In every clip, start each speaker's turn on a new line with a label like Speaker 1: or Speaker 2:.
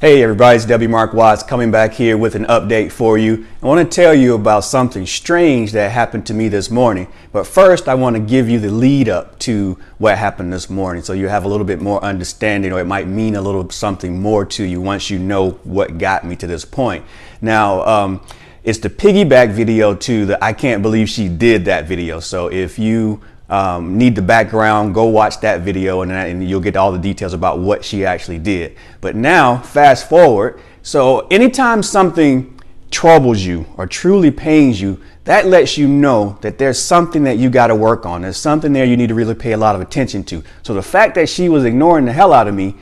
Speaker 1: Hey everybody, it's W. Mark Watts coming back here with an update for you. I want to tell you about something strange that happened to me this morning. But first, I want to give you the lead up to what happened this morning so you have a little bit more understanding, or it might mean a little something more to you once you know what got me to this point. Now, it's the piggyback video to the I can't believe she did that video. So if you need the background, go watch that video and you'll get all the details about what she actually did. But now, fast forward. So anytime something troubles you or truly pains you, that lets you know that there's something that you got to work on. There's something there you need to really pay a lot of attention to. So the fact that she was ignoring the hell out of me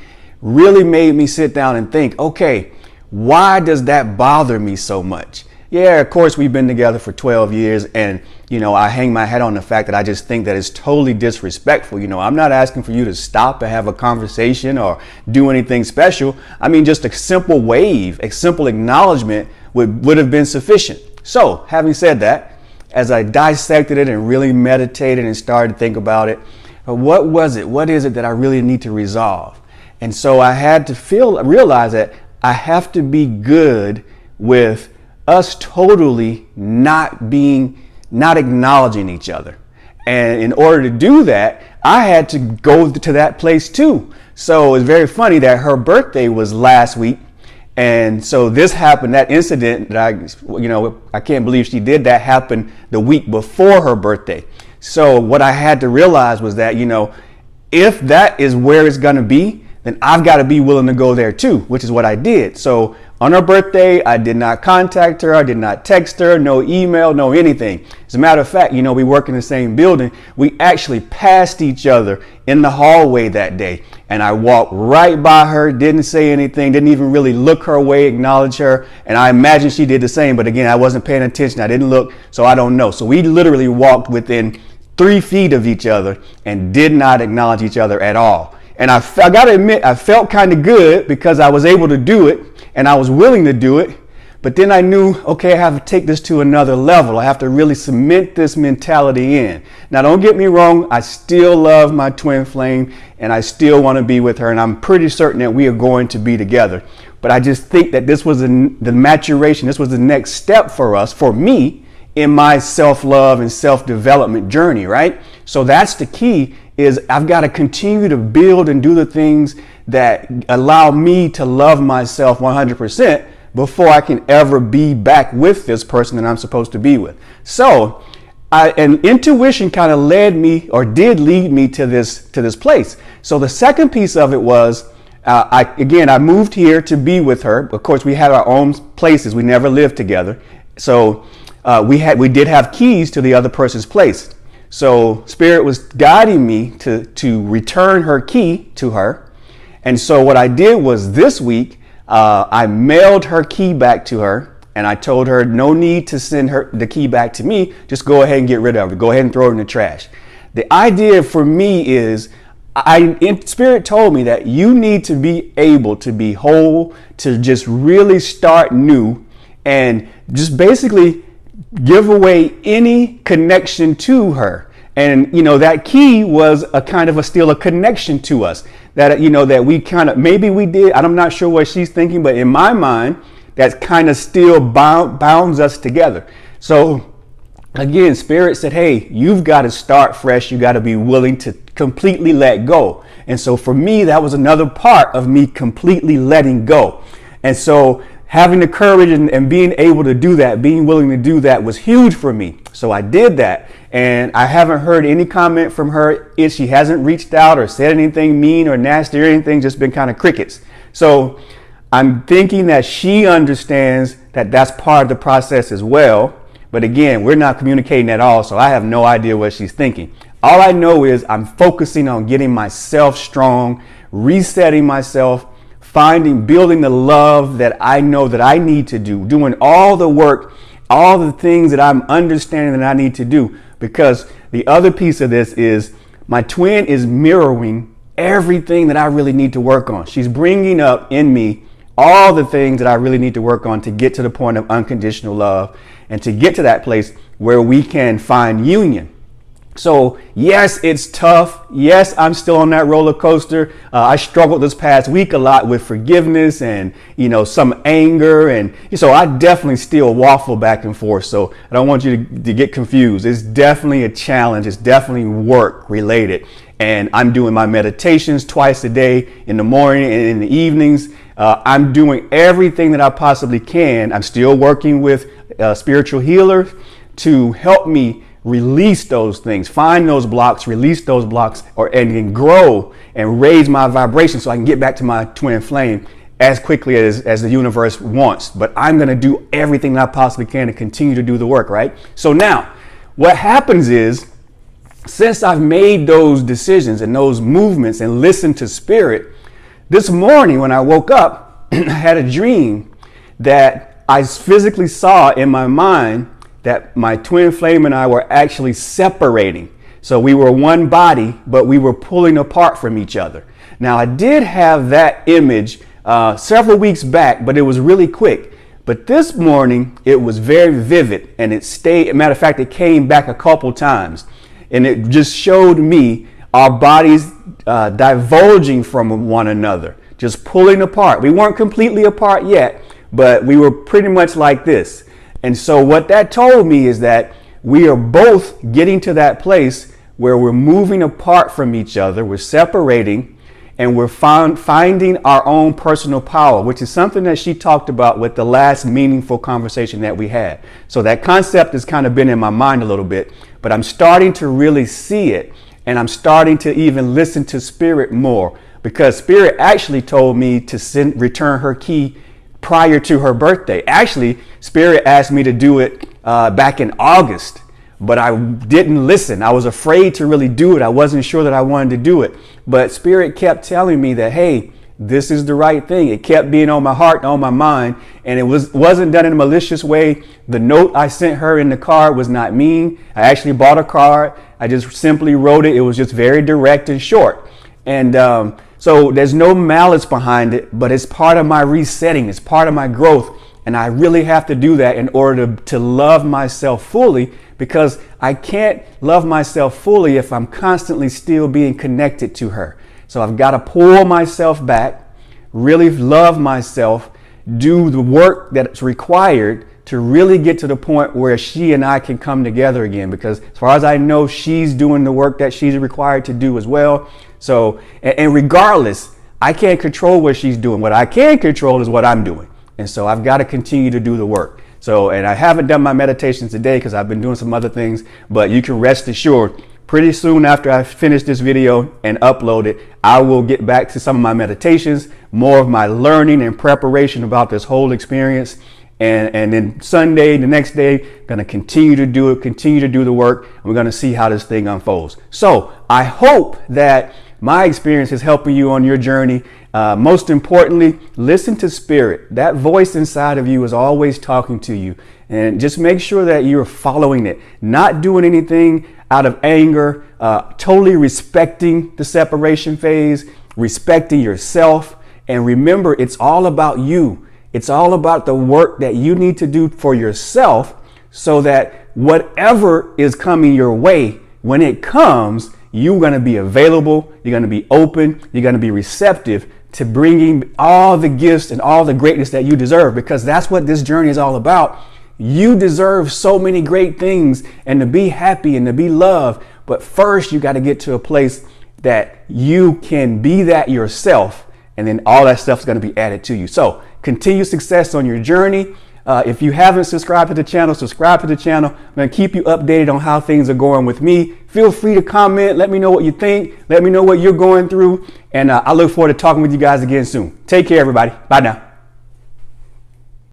Speaker 1: really made me sit down and think, okay, why does that bother me so much? Yeah, of course, we've been together for 12 years and, I hang my head on the fact that I just think that it's totally disrespectful. I'm not asking for you to stop and have a conversation or do anything special. I mean, just a simple wave, a simple acknowledgement would have been sufficient. So having said that, as I dissected it and really meditated and started to think about it, what was it? What is it that I really need to resolve? And so I had to realize that I have to be good with us totally not acknowledging each other. And in order to do that, I had to go to that place too. So it's very funny that her birthday was last week. And so this happened, that incident that I can't believe she did that, happened the week before her birthday. So what I had to realize was that, if that is where it's going to be, then I've got to be willing to go there too, which is what I did. So on her birthday, I did not contact her. I did not text her, no email, no anything. As a matter of fact, we work in the same building. We actually passed each other in the hallway that day. And I walked right by her, didn't say anything, didn't even really look her way, acknowledge her. And I imagine she did the same. But again, I wasn't paying attention. I didn't look, so I don't know. So we literally walked within 3 feet of each other and did not acknowledge each other at all. And I got to admit, I felt kind of good because I was able to do it and I was willing to do it. But then I knew, okay, I have to take this to another level. I have to really cement this mentality in. Now, don't get me wrong. I still love my twin flame and I still want to be with her. And I'm pretty certain that we are going to be together. But I just think that this was the maturation. This was the next step for me, in my self-love and self-development journey, right? So that's the key, is I've got to continue to build and do the things that allow me to love myself 100% before I can ever be back with this person that I'm supposed to be with. So, and intuition kind of did lead me to this place. So the second piece of it was, I moved here to be with her. Of course, we had our own places. We never lived together. So we did have keys to the other person's place. So Spirit was guiding me to return her key to her. And so what I did was this week, I mailed her key back to her and I told her no need to send her the key back to me. Just go ahead and get rid of it. Go ahead and throw it in the trash. The idea for me is, Spirit told me that you need to be able to be whole, to just really start new and just basically give away any connection to her. And, that key was still a connection to us that, that we maybe we did. I'm not sure what she's thinking, but in my mind, that kind of still bounds us together. So again, Spirit said, hey, you've got to start fresh. You got to be willing to completely let go. And so for me, that was another part of me completely letting go. And so having the courage and being able to do that, being willing to do that was huge for me. So I did that. And I haven't heard any comment from her. If she hasn't reached out or said anything mean or nasty or anything, just been kind of crickets. So I'm thinking that she understands that that's part of the process as well. But again, we're not communicating at all. So I have no idea what she's thinking. All I know is I'm focusing on getting myself strong, resetting myself, building the love that I know that I need to do, doing all the work, all the things that I'm understanding that I need to do. Because the other piece of this is my twin is mirroring everything that I really need to work on. She's bringing up in me all the things that I really need to work on to get to the point of unconditional love and to get to that place where we can find union. So yes, it's tough. Yes, I'm still on that roller coaster. I struggled this past week a lot with forgiveness and, some anger. And so I definitely still waffle back and forth. So I don't want you to get confused. It's definitely a challenge. It's definitely work related. And I'm doing my meditations twice a day, in the morning and in the evenings. I'm doing everything that I possibly can. I'm still working with spiritual healers to help me release those things, find those blocks, release those blocks, and grow and raise my vibration so I can get back to my twin flame as quickly as the universe wants. But I'm going to do everything that I possibly can to continue to do the work, right? So now what happens is, since I've made those decisions and those movements and listened to spirit, this morning when I woke up, I had a dream that I physically saw in my mind that my twin flame and I were actually separating. So we were one body, but we were pulling apart from each other. Now, I did have that image several weeks back, but it was really quick. But this morning, it was very vivid, and it stayed. Matter of fact, it came back a couple times, and it just showed me our bodies divulging from one another, just pulling apart. We weren't completely apart yet, but we were pretty much like this. And so what that told me is that we are both getting to that place where we're moving apart from each other, we're separating, and we're finding our own personal power, which is something that she talked about with the last meaningful conversation that we had. So that concept has kind of been in my mind a little bit, but I'm starting to really see it, and I'm starting to even listen to spirit more, because spirit actually told me to return her key prior to her birthday. Actually, spirit asked me to do it back in August, but I didn't listen. I was afraid to really do it. I wasn't sure that I wanted to do it, but spirit kept telling me that, hey, this is the right thing. It kept being on my heart and on my mind, and it wasn't done in a malicious way. The note I sent her in the card was not mean. I actually bought a card. I just simply wrote it. It was just very direct and short. And so there's no malice behind it, but it's part of my resetting. It's part of my growth. And I really have to do that in order to love myself fully, because I can't love myself fully if I'm constantly still being connected to her. So I've got to pull myself back, really love myself, do the work that's required to really get to the point where she and I can come together again. Because as far as I know, she's doing the work that she's required to do as well. So, and regardless, I can't control what she's doing. What I can control is what I'm doing. And so I've got to continue to do the work. So, and I haven't done my meditation today because I've been doing some other things, but you can rest assured, pretty soon after I finish this video and upload it, I will get back to some of my meditations, more of my learning and preparation about this whole experience. And then Sunday, the next day, going to continue to do it, continue to do the work. And we're going to see how this thing unfolds. So I hope that my experience is helping you on your journey. Most importantly, listen to spirit. That voice inside of you is always talking to you. And just make sure that you're following it, not doing anything out of anger, totally respecting the separation phase, respecting yourself. And remember, it's all about you. It's all about the work that you need to do for yourself so that whatever is coming your way, when it comes, you're going to be available, you're going to be open, you're going to be receptive to bringing all the gifts and all the greatness that you deserve, because that's what this journey is all about. You deserve so many great things and to be happy and to be loved. But first, you got to get to a place that you can be that yourself, and then all that stuff is going to be added to you. So continue success on your journey. If you haven't subscribed to the channel, subscribe to the channel. I'm going to keep you updated on how things are going with me. Feel free to comment. Let me know what you think. Let me know what you're going through. And I look forward to talking with you guys again soon. Take care, everybody. Bye now.